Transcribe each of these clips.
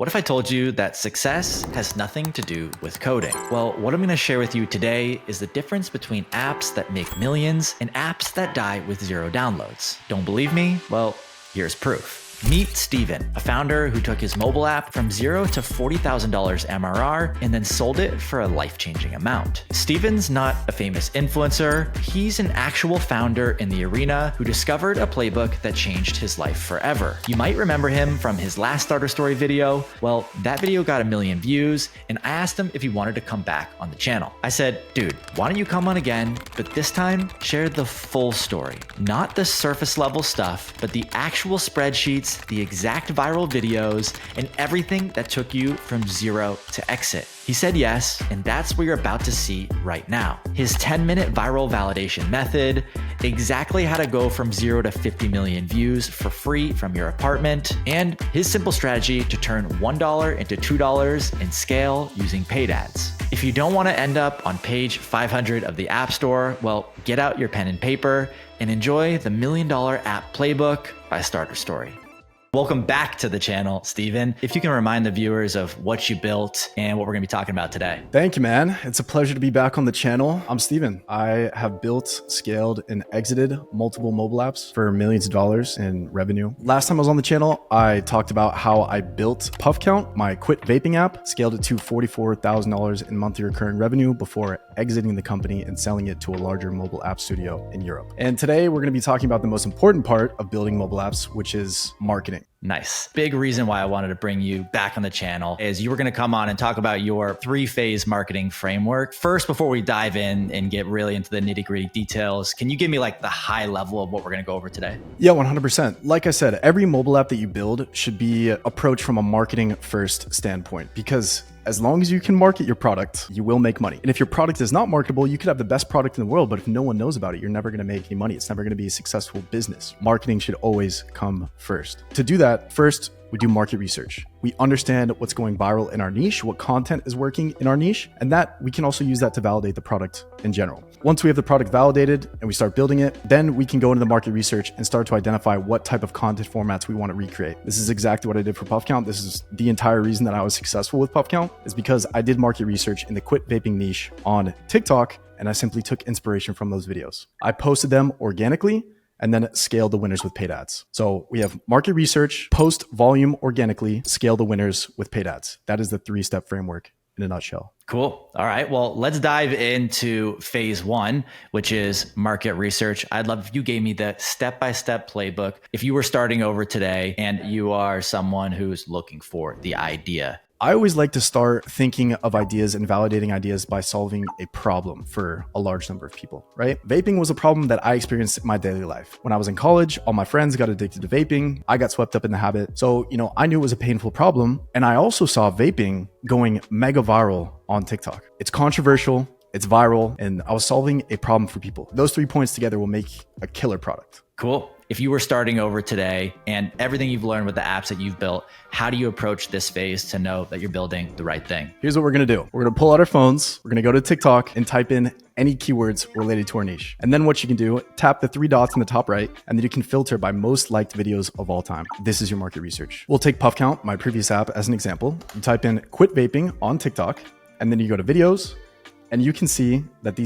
What if I told you that success has nothing to do with coding? Well, what I'm going to share with you today is the difference between apps that make millions and apps that die with 0 downloads. Don't believe me? Well, here's proof. Meet Steven, a founder who took his mobile app from $0 to $40,000 MRR and then sold it for a life-changing amount. Steven's not a famous influencer. He's an actual founder in the arena who discovered a playbook that changed his life forever. You might remember him from his last starter story video. Well, that video got 1 million views, and I asked him if he wanted to come back on the channel. I said, dude, why don't you come on again, but this time share the full story. Not the surface level stuff, but the actual spreadsheets, the exact viral videos, and everything that took you from 0 to exit. He said yes, and that's what you're about to see right now. His 10-minute viral validation method, exactly how to go from 0 to 50 million views for free from your apartment, and his simple strategy to turn $1 into $2 and scale using paid ads. If you don't want to end up on page 500 of the App Store, well, get out your pen and paper and enjoy the $1 Million App Playbook by Starter Story. Welcome back to the channel, Steven. If you can remind the viewers of what you built and what we're going to be talking about today. Thank you, man. It's a pleasure to be back on the channel. I'm Steven. I have built, scaled, and exited multiple mobile apps for millions of dollars in revenue. Last time I was on the channel, I talked about how I built Puff Count, my quit vaping app, scaled it to $44,000 in monthly recurring revenue before exiting the company and selling it to a larger mobile app studio in Europe. And today we're going to be talking about the most important part of building mobile apps, which is marketing. Nice. Big reason why I wanted to bring you back on the channel is you were going to come on and talk about your 3-phase marketing framework. First, before we dive in and get really into the nitty-gritty details, can you give me like the high level of what we're going to go over today? Yeah, 100%. Like I said, every mobile app that you build should be approached from a marketing first standpoint, because as long as you can market your product, you will make money. And if your product is not marketable, you could have the best product in the world, but if no one knows about it, you're never going to make any money. It's never going to be a successful business. Marketing should always come first. To do that, first, we do market research. We understand what's going viral in our niche, what content is working in our niche, and that we can also use that to validate the product in general. Once we have the product validated and we start building it, then we can go into the market research and start to identify what type of content formats we want to recreate. This is exactly what I did for Puff Count. This is the entire reason that I was successful with Puff Count, is because I did market research in the quit vaping niche on TikTok, and I simply took inspiration from those videos. I posted them organically and then scale the winners with paid ads. So we have market research, post volume organically, scale the winners with paid ads. That is the 3-step framework in a nutshell. Cool. All right. Well, let's dive into phase 1, which is market research. I'd love if you gave me the step-by-step playbook. If you were starting over today and you are someone who's looking for the idea. I always like to start thinking of ideas and validating ideas by solving a problem for a large number of people, right? Vaping was a problem that I experienced in my daily life. When I was in college, all my friends got addicted to vaping. I got swept up in the habit. So, I knew it was a painful problem. And I also saw vaping going mega viral on TikTok. It's controversial, it's viral, and I was solving a problem for people. Those 3 points together will make a killer product. Cool. If you were starting over today and everything you've learned with the apps that you've built, how do you approach this phase to know that you're building the right thing? Here's what we're going to do. We're going to pull out our phones. We're going to go to TikTok and type in any keywords related to our niche. And then what you can do, tap the 3 dots in the top right, and then you can filter by most liked videos of all time. This is your market research. We'll take Puff Count, my previous app, as an example. You type in quit vaping on TikTok, and then you go to videos, and you can see that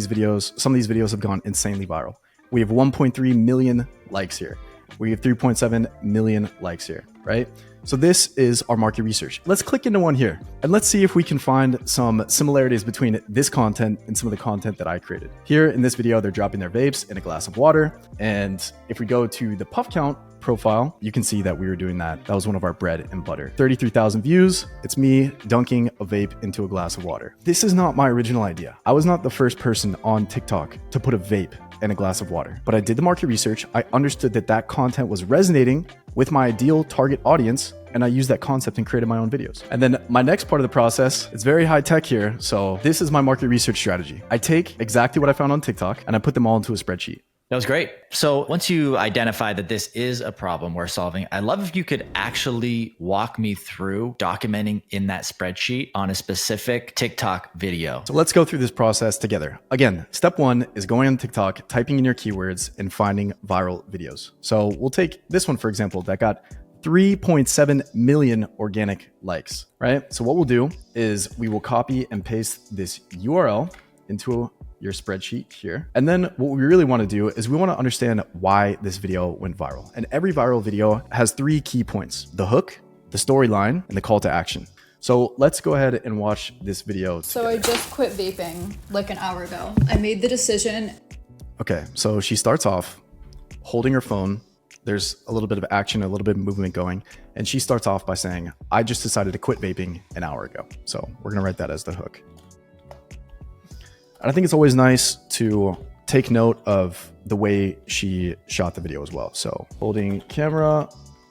some of these videos have gone insanely viral. We have 1.3 million likes here. We have 3.7 million likes here, right? So this is our market research. Let's click into one here and let's see if we can find some similarities between this content and some of the content that I created. Here in this video, they're dropping their vapes in a glass of water. And if we go to the Puff Count profile, you can see that we were doing that. That was one of our bread and butter. 33,000 views. It's me dunking a vape into a glass of water. This is not my original idea. I was not the first person on TikTok to put a vape in a glass of water, but I did the market research. I understood that content was resonating with my ideal target audience, and I used that concept and created my own videos. And then my next part of the process, it's very high tech here. So this is my market research strategy. I take exactly what I found on TikTok and I put them all into a spreadsheet. That was great. So once you identify that this is a problem we're solving, I'd love if you could actually walk me through documenting in that spreadsheet on a specific TikTok video. So let's go through this process together. Again, step 1 is going on TikTok, typing in your keywords and finding viral videos. So we'll take this one, for example, that got 3.7 million organic likes, right? So what we'll do is we will copy and paste this URL into your spreadsheet here. And then what we really want to do is we want to understand why this video went viral. And every viral video has 3 key points: the hook, the storyline, and the call to action. So let's go ahead and watch this video together. So I just quit vaping like an hour ago. I made the decision. Okay, so she starts off holding her phone. There's a little bit of action, a little bit of movement going. And she starts off by saying, I just decided to quit vaping an hour ago. So we're going to write that as the hook. And I think it's always nice to take note of the way she shot the video as well. So holding camera,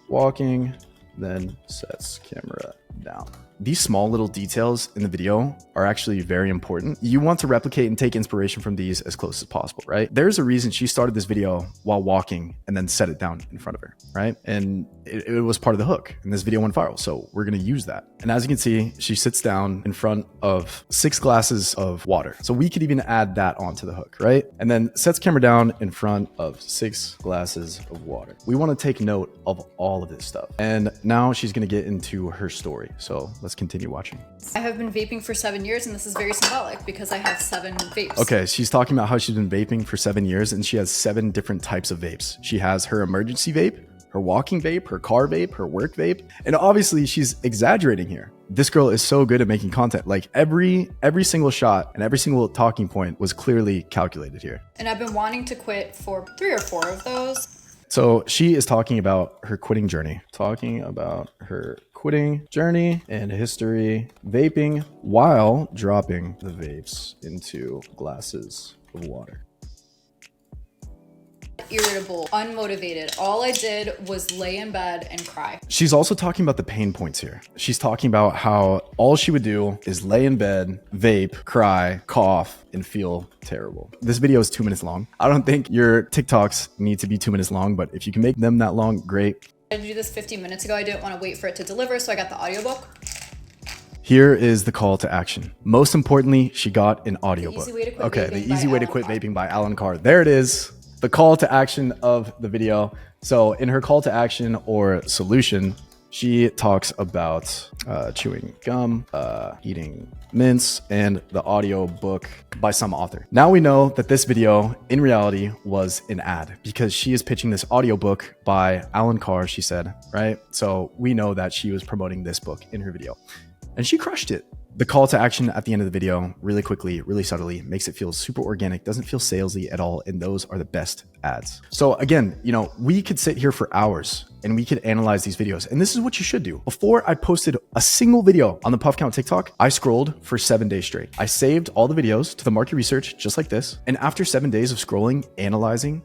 walking, then sets camera down. These small little details in the video are actually very important. You want to replicate and take inspiration from these as close as possible, right? There's a reason she started this video while walking and then set it down in front of her, right? And it was part of the hook, and this video went viral. So we're going to use that. And as you can see, she sits down in front of 6 glasses of water. So we could even add that onto the hook, right? And then sets camera down in front of 6 glasses of water. We want to take note of all of this stuff. And now she's going to get into her story. So let's continue watching. I have been vaping for 7 years, and this is very symbolic because I have 7 vapes. Okay, she's talking about how she's been vaping for 7 years, and she has 7 different types of vapes. She has her emergency vape, her walking vape, her car vape, her work vape. And obviously she's exaggerating here. This girl is so good at making content. Like every single shot and every single talking point was clearly calculated here. And I've been wanting to quit for 3 or 4 of those. So she is talking about her quitting journey, and history, vaping while dropping the vapes into glasses of water. Irritable, unmotivated. All I did was lay in bed and cry. She's also talking about the pain points here. She's talking about how all she would do is lay in bed, vape, cry, cough, and feel terrible. This video is 2 minutes long. I don't think your TikToks need to be 2 minutes long, but if you can make them that long, great. I did this 15 minutes ago. I didn't want to wait for it to deliver, so I got the audiobook. Here is the call to action. Most importantly, she got an audiobook. The Easy Way to Quit Vaping by Alan Carr. There it is. The call to action of the video. So in her call to action or solution, she talks about chewing gum, eating mints, and the audio book by some author. Now we know that this video in reality was an ad because she is pitching this audiobook by Alan Carr, she said, right? So we know that she was promoting this book in her video and she crushed it. The call to action at the end of the video, really quickly, really subtly, makes it feel super organic, doesn't feel salesy at all, and those are the best ads. So again, we could sit here for hours and we could analyze these videos, and this is what you should do. Before I posted a single video on the Puff Count TikTok, I scrolled for 7 days straight. I saved all the videos to the market research, just like this, and after 7 days of scrolling, analyzing,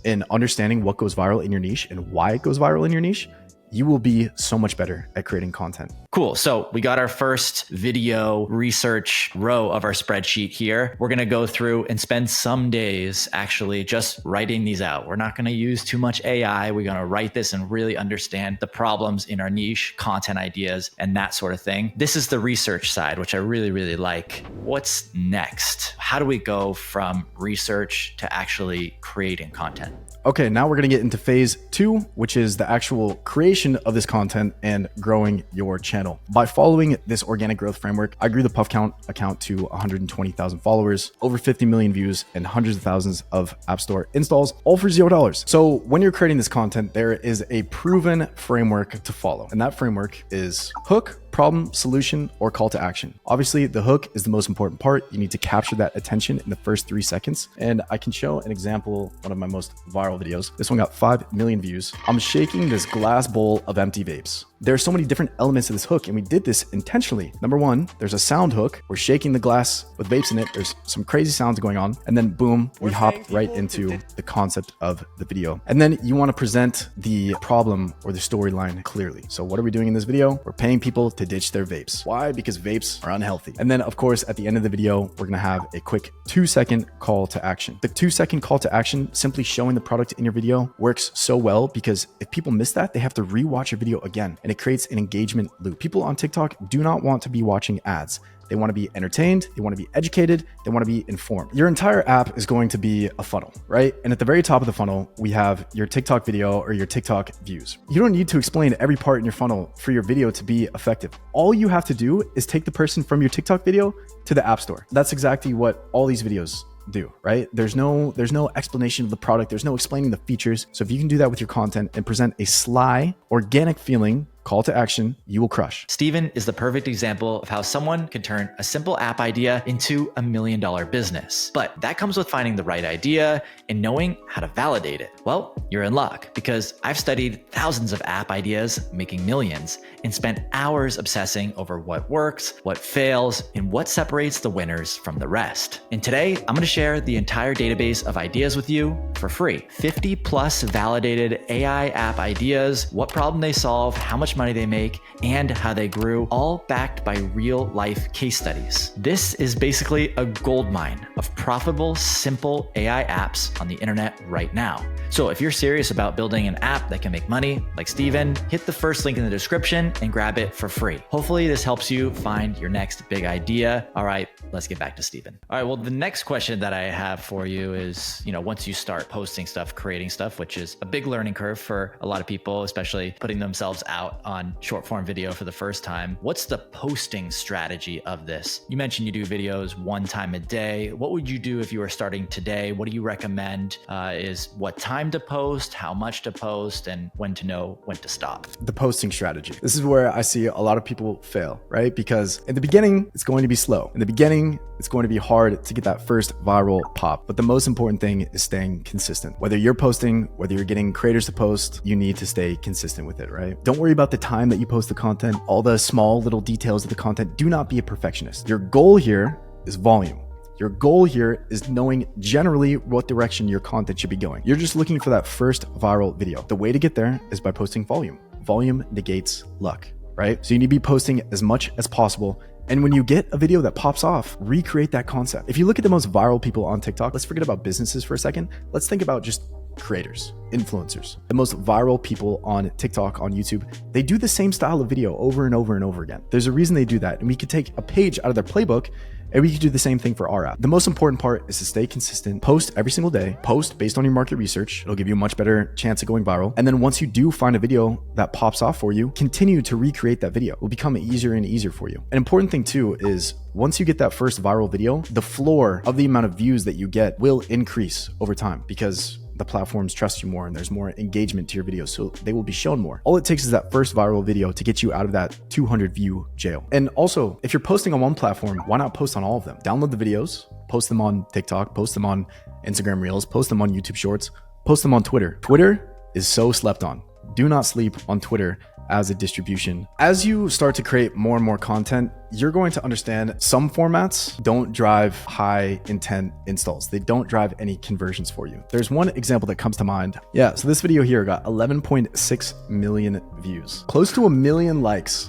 and understanding what goes viral in your niche and why it goes viral in your niche, you will be so much better at creating content. Cool. So we got our first video research row of our spreadsheet here. We're going to go through and spend some days actually just writing these out. We're not going to use too much AI. We're going to write this and really understand the problems in our niche, content ideas, and that sort of thing. This is the research side, which I really, really like. What's next? How do we go from research to actually creating content? Okay, now we're going to get into phase 2, which is the actual creation of this content and growing your channel. By following this organic growth framework, I grew the Puff Count account to 120,000 followers, over 50 million views, and hundreds of thousands of App Store installs, all for $0. So when you're creating this content, there is a proven framework to follow. And that framework is hook, problem, solution, or call to action. Obviously, the hook is the most important part. You need to capture that attention in the first 3 seconds. And I can show an example, one of my most viral videos. This one got 5 million views. I'm shaking this glass bowl of empty vapes. There are so many different elements to this hook, and we did this intentionally. Number 1, there's a sound hook. We're shaking the glass with vapes in it. There's some crazy sounds going on. And then boom, we hop right into the concept of the video. And then you want to present the problem or the storyline clearly. So what are we doing in this video? We're paying people to ditch their vapes. Why? Because vapes are unhealthy. And then of course, at the end of the video, we're going to have a quick 2-second call to action. The 2-second call to action, simply showing the product in your video, works so well because if people miss that, they have to rewatch your video again. And it creates an engagement loop. People on TikTok do not want to be watching ads. They want to be entertained. They want to be educated. They want to be informed. Your entire app is going to be a funnel, right? And at the very top of the funnel, we have your TikTok video or your TikTok views. You don't need to explain every part in your funnel for your video to be effective. All you have to do is take the person from your TikTok video to the App Store. That's exactly what all these videos do, right? There's no explanation of the product. There's no explaining the features. So if you can do that with your content and present a sly, organic feeling call to action, you will crush. Steven is the perfect example of how someone can turn a simple app idea into $1 million business. But that comes with finding the right idea and knowing how to validate it. Well, you're in luck because I've studied thousands of app ideas making millions and spent hours obsessing over what works, what fails, and what separates the winners from the rest. And today, I'm going to share the entire database of ideas with you for free. 50 plus validated AI app ideas, what problem they solve, how much money they make, and how they grew, all backed by real life case studies. This is basically a gold mine of profitable, simple AI apps on the internet right now. So if you're serious about building an app that can make money, like Steven, hit the first link in the description and grab it for free. Hopefully this helps you find your next big idea. All right, let's get back to Steven. All right, well, the next question that I have for you is, once you start posting stuff, creating stuff, which is a big learning curve for a lot of people, especially putting themselves out on short form video for the first time. What's the posting strategy of this? You mentioned you do videos 1 time a day. What would you do if you were starting today? What do you recommend is what time to post, how much to post, and when to know when to stop? The posting strategy. This is where I see a lot of people fail, right? Because in the beginning, it's going to be slow. In the beginning, it's going to be hard to get that first viral pop. But the most important thing is staying consistent. Whether you're posting, whether you're getting creators to post, you need to stay consistent with it, right? Don't worry about the time that you post the content, all the small little details of the content. Do not be a perfectionist. Your goal here is volume. Your goal here is knowing generally what direction your content should be going. You're just looking for that first viral video. The way to get there is by posting volume. Volume negates luck, right? So you need to be posting as much as possible. And when you get a video that pops off, recreate that concept. If you look at the most viral people on TikTok, let's forget about businesses for a second. Let's think about just creators, influencers. The most viral people on TikTok, on YouTube, they do the same style of video over and over and over again. There's a reason they do that. And we could take a page out of their playbook and we could do the same thing for our app. The most important part is to stay consistent, post every single day, post based on your market research. It'll give you a much better chance of going viral. And then once you do find a video that pops off for you, continue to recreate that video. It will become easier and easier for you. An important thing too is once you get that first viral video, the floor of the amount of views that you get will increase over time because the platforms trust you more and there's more engagement to your videos, so they will be shown more. All it takes is that first viral video to get you out of that 200 view jail. And also, if you're posting on one platform, why not post on all of them? Download the videos, post them on TikTok, post them on Instagram Reels, post them on YouTube Shorts, post them on Twitter. Twitter is so slept on. Do not sleep on Twitter as a distribution. As you start to create more and more content, you're going to understand some formats don't drive high intent installs. They don't drive any conversions for you. There's one example that comes to mind. Yeah, so this video here got 11.6 million views, close to 1 million likes.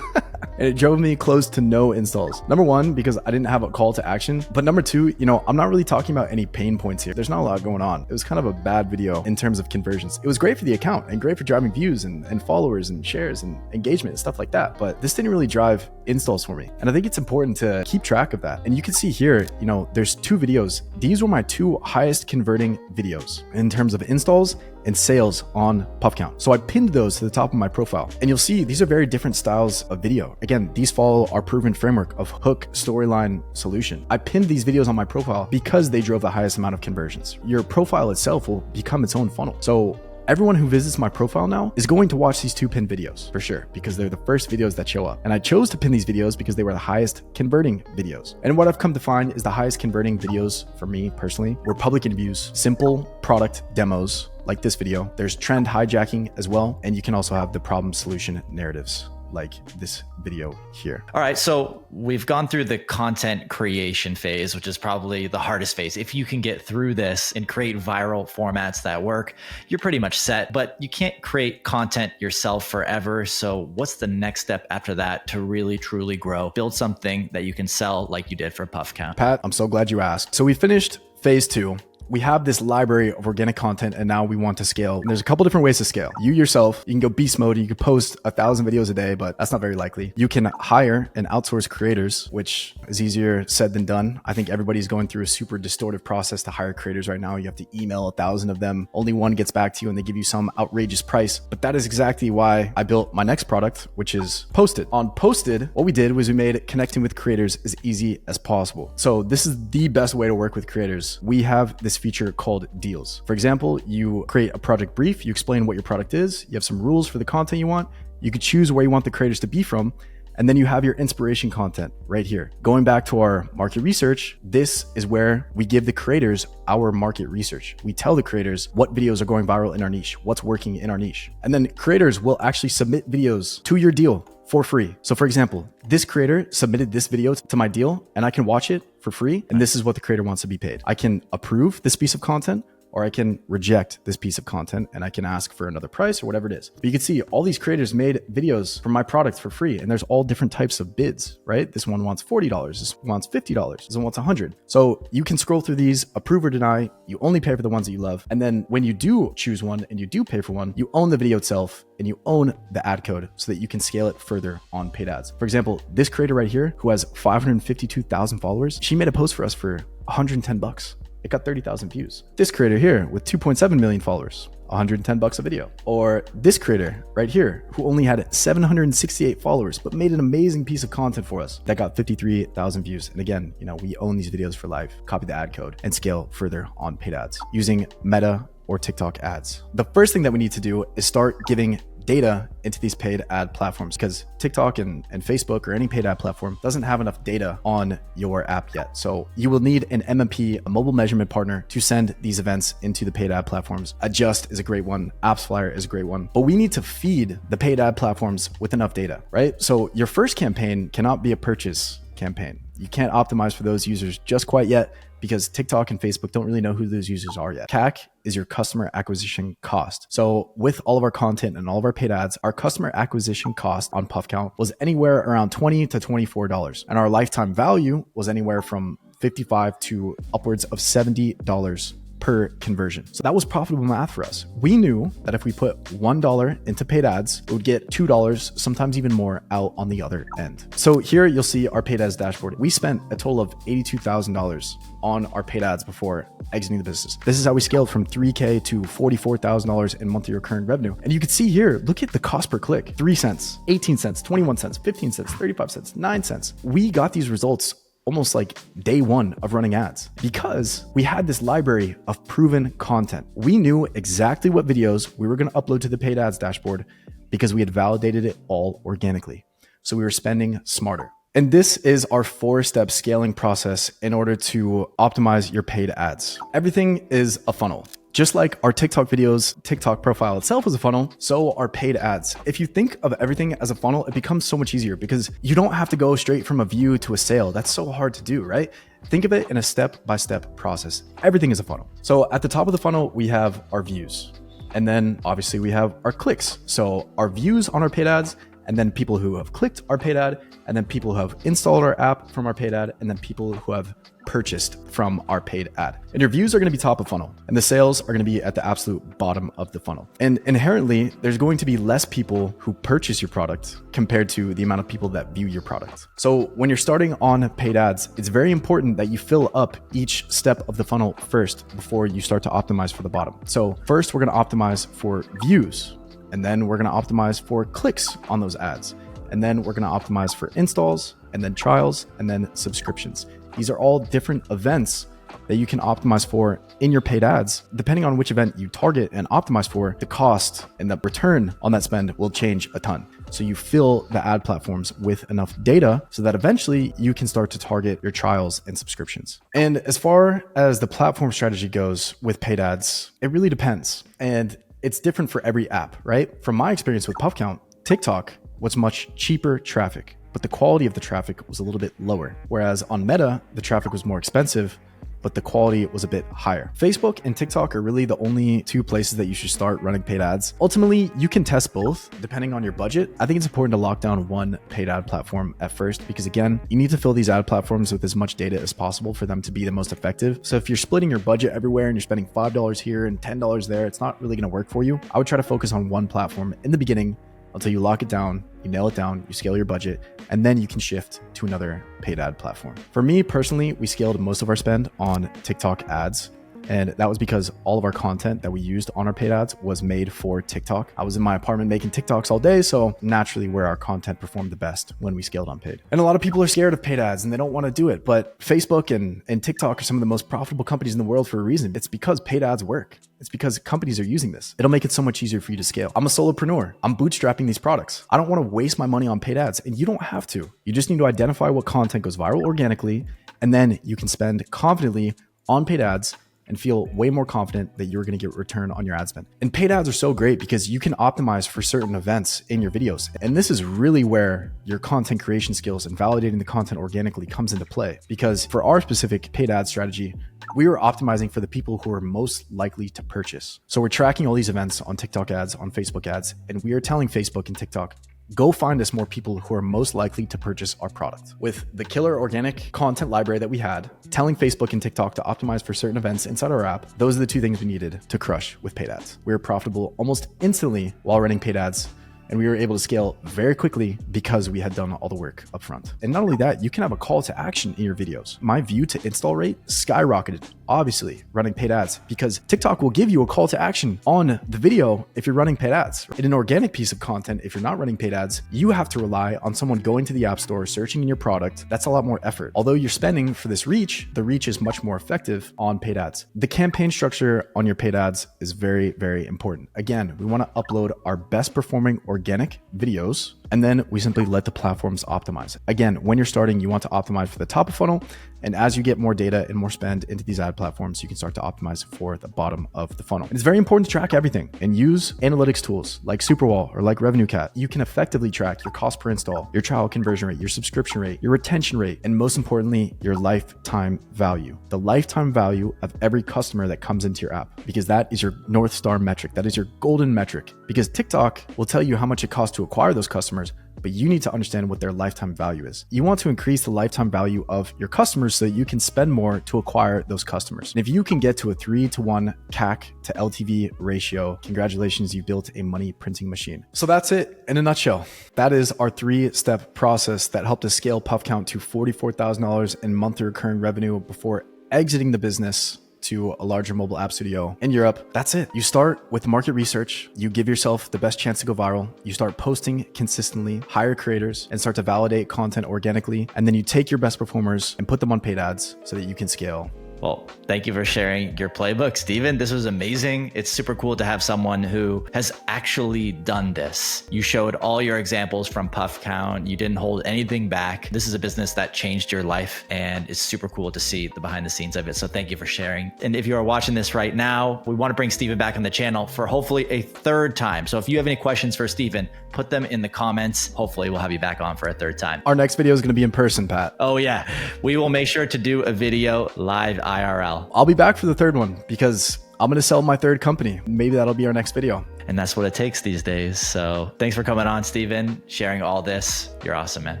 And it drove me close to no installs. Number one, because I didn't have a call to action. But number two, I'm not really talking about any pain points here. There's not a lot going on. It was kind of a bad video in terms of conversions. It was great for the account and great for driving views and followers and shares and engagement and stuff like that. But this didn't really drive installs for me. And I think it's important to keep track of that. And you can see here, there's 2 videos. These were my 2 highest converting videos in terms of installs and sales on PuffCount. So I pinned those to the top of my profile. And you'll see these are very different styles of video. Again, these follow our proven framework of hook, storyline, solution. I pinned these videos on my profile because they drove the highest amount of conversions. Your profile itself will become its own funnel. So everyone who visits my profile now is going to watch these 2 pinned videos for sure, because they're the first videos that show up. And I chose to pin these videos because they were the highest converting videos. And what I've come to find is the highest converting videos for me personally were public interviews, simple product demos, like this video. There's trend hijacking as well. And you can also have the problem solution narratives like this video here. All right, so we've gone through the content creation phase, which is probably the hardest phase. If you can get through this and create viral formats that work, you're pretty much set, but you can't create content yourself forever. So what's the next step after that to really, truly grow? Build something that you can sell like you did for PuffCount. Pat, I'm so glad you asked. So we finished phase 2. we have this library of organic content and now we want to scale. And there's a couple different ways to scale. You yourself, you can go beast mode. You could post 1,000 videos a day, but that's not very likely. You can hire and outsource creators, which is easier said than done. I think everybody's going through a super distortive process to hire creators right now. You have to email 1,000 of them. Only one gets back to you and they give you some outrageous price. But that is exactly why I built my next product, which is Posted. On Posted, what we did was we made connecting with creators as easy as possible. So this is the best way to work with creators. We have this feature called deals. For example, you create a project brief, you explain what your product is, you have some rules for the content you want, you could choose where you want the creators to be from, and then you have your inspiration content right here. Going back to our market research, this is where we give the creators our market research. We tell the creators what videos are going viral in our niche, what's working in our niche. And then creators will actually submit videos to your deal for free. So for example, this creator submitted this video to my deal and I can watch it for free. And this is what the creator wants to be paid. I can approve this piece of content, or I can reject this piece of content and I can ask for another price or whatever it is. But you can see all these creators made videos for my product for free, and there's all different types of bids, right? This one wants $40, this one wants $50, this one wants $100. So you can scroll through these, approve or deny. You only pay for the ones that you love. And then when you do choose one and you do pay for one, you own the video itself and you own the ad code so that you can scale it further on paid ads. For example, this creator right here who has 552,000 followers, she made a post for us for $110. It got 30,000 views. This creator here with 2.7 million followers, $110 a video. Or this creator right here who only had 768 followers, but made an amazing piece of content for us that got 53,000 views. And again, we own these videos for life. Copy the ad code and scale further on paid ads using Meta or TikTok ads. The first thing that we need to do is start giving data into these paid ad platforms, because TikTok and Facebook or any paid ad platform doesn't have enough data on your app yet. So you will need an MMP, a mobile measurement partner, to send these events into the paid ad platforms. Adjust is a great one. AppsFlyer is a great one. But we need to feed the paid ad platforms with enough data, right? So your first campaign cannot be a purchase campaign. You can't optimize for those users just quite yet, because TikTok and Facebook don't really know who those users are yet. CAC is your customer acquisition cost. So with all of our content and all of our paid ads, our customer acquisition cost on Puff Count was anywhere around $20 to $24. And our lifetime value was anywhere from $55 to upwards of $70 per conversion. So that was profitable math for us. We knew that if we put $1 into paid ads, it would get $2, sometimes even more, out on the other end. So here you'll see our paid ads dashboard. We spent a total of $82,000 on our paid ads before exiting the business. This is how we scaled from $3K to $44,000 in monthly recurring revenue. And you can see here, look at the cost per click: 3 cents, 18 cents, 21 cents, 15 cents, 35 cents, 9 cents. We got these results almost like day one of running ads because we had this library of proven content. We knew exactly what videos we were going to upload to the paid ads dashboard because we had validated it all organically. So we were spending smarter. And this is our 4-step scaling process in order to optimize your paid ads. Everything is a funnel. Just like our TikTok videos, TikTok profile itself is a funnel, so are paid ads. If you think of everything as a funnel, it becomes so much easier because you don't have to go straight from a view to a sale. That's so hard to do, right? Think of it in a step-by-step process. Everything is a funnel. So at the top of the funnel, we have our views. And then obviously we have our clicks. So our views on our paid ads, and then people who have clicked our paid ad, and then people who have installed our app from our paid ad, and then people who have purchased from our paid ad. And your views are going to be top of funnel, and the sales are going to be at the absolute bottom of the funnel. And inherently, there's going to be less people who purchase your product compared to the amount of people that view your product. So when you're starting on paid ads, it's very important that you fill up each step of the funnel first before you start to optimize for the bottom. So first, we're going to optimize for views, and then we're going to optimize for clicks on those ads. And then we're going to optimize for installs, and then trials, and then subscriptions. These are all different events that you can optimize for in your paid ads. Depending on which event you target and optimize for, the cost and the return on that spend will change a ton. So you fill the ad platforms with enough data so that eventually you can start to target your trials and subscriptions. And as far as the platform strategy goes with paid ads, it really depends. And it's different for every app, right? From my experience with Puff Count, TikTok was much cheaper traffic, but the quality of the traffic was a little bit lower. Whereas on Meta, the traffic was more expensive, but the quality was a bit higher. Facebook and TikTok are really the only two places that you should start running paid ads. Ultimately, you can test both depending on your budget. I think it's important to lock down one paid ad platform at first because again, you need to fill these ad platforms with as much data as possible for them to be the most effective. So if you're splitting your budget everywhere and you're spending $5 here and $10 there, it's not really going to work for you. I would try to focus on one platform in the beginning until you lock it down, you nail it down, you scale your budget, and then you can shift to another paid ad platform. For me personally, we scaled most of our spend on TikTok ads. And that was because all of our content that we used on our paid ads was made for TikTok. I was in my apartment making TikToks all day, so naturally where our content performed the best when we scaled on paid. And a lot of people are scared of paid ads and they don't want to do it, but Facebook and TikTok are some of the most profitable companies in the world for a reason. It's because paid ads work. It's because companies are using this. It'll make it so much easier for you to scale. I'm a solopreneur. I'm bootstrapping these products. I don't want to waste my money on paid ads, and you don't have to. You just need to identify what content goes viral organically, and then you can spend confidently on paid ads and feel way more confident that you're going to get return on your ad spend. And paid ads are so great because you can optimize for certain events in your videos. And this is really where your content creation skills and validating the content organically comes into play. Because for our specific paid ad strategy, we were optimizing for the people who are most likely to purchase. So we're tracking all these events on TikTok ads, on Facebook ads, and we are telling Facebook and TikTok, go find us more people who are most likely to purchase our product. With the killer organic content library that we had, telling Facebook and TikTok to optimize for certain events inside our app, those are the two things we needed to crush with paid ads. We were profitable almost instantly while running paid ads, and we were able to scale very quickly because we had done all the work up front. And not only that, you can have a call to action in your videos. My view to install rate skyrocketed, obviously, running paid ads, because TikTok will give you a call to action on the video if you're running paid ads. In an organic piece of content, if you're not running paid ads, you have to rely on someone going to the app store, searching in your product. That's a lot more effort. Although you're spending for this reach, the reach is much more effective on paid ads. The campaign structure on your paid ads is very, very important. Again, we want to upload our best performing organic videos, and then we simply let the platforms optimize. Again, when you're starting, you want to optimize for the top of funnel. And as you get more data and more spend into these ad platforms, you can start to optimize for the bottom of the funnel. It's very important to track everything and use analytics tools like Superwall or like Revenue Cat. You can effectively track your cost per install, your trial conversion rate, your subscription rate, your retention rate, and most importantly, your lifetime value. The lifetime value of every customer that comes into your app, because that is your North Star metric. That is your golden metric, because TikTok will tell you how much it costs to acquire those customers, but you need to understand what their lifetime value is. You want to increase the lifetime value of your customers so that you can spend more to acquire those customers. And if you can get to a 3-to-1 CAC to LTV ratio, congratulations, you built a money printing machine. So that's it in a nutshell. That is our 3-step process that helped us scale Puff Count to $44,000 in monthly recurring revenue before exiting the business to a larger mobile app studio in Europe. That's it. You start with market research. You give yourself the best chance to go viral. You start posting consistently, hire creators, and start to validate content organically. And then you take your best performers and put them on paid ads so that you can scale. Well, thank you for sharing your playbook, Steven. This was amazing. It's super cool to have someone who has actually done this. You showed all your examples from Puff Count. You didn't hold anything back. This is a business that changed your life, and it's super cool to see the behind the scenes of it. So thank you for sharing. And if you are watching this right now, we want to bring Steven back on the channel for hopefully a third time. So if you have any questions for Steven, put them in the comments. Hopefully we'll have you back on for a third time. Our next video is going to be in person, Pat. Oh yeah, we will make sure to do a video live IRL. I'll be back for the third one because I'm going to sell my third company. Maybe that'll be our next video. And that's what it takes these days. So thanks for coming on, Steven, sharing all this. You're awesome, man.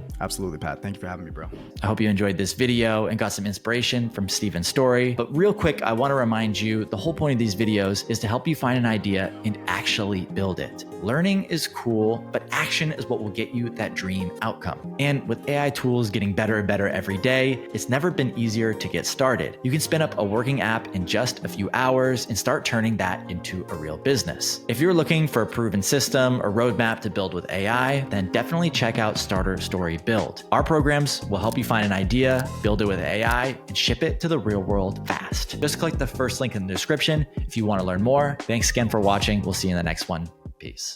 Absolutely, Pat. Thank you for having me, bro. I hope you enjoyed this video and got some inspiration from Steven's story. But real quick, I want to remind you, the whole point of these videos is to help you find an idea and actually build it. Learning is cool, but action is what will get you that dream outcome. And with AI tools getting better and better every day, it's never been easier to get started. You can spin up a working app in just a few hours and start turning that into a real business. If you're looking for a proven system or roadmap to build with AI, then definitely check out Starter Story Build. Our programs will help you find an idea, build it with AI, and ship it to the real world fast. Just click the first link in the description if you want to learn more. Thanks again for watching. We'll see you in the next one. Peace.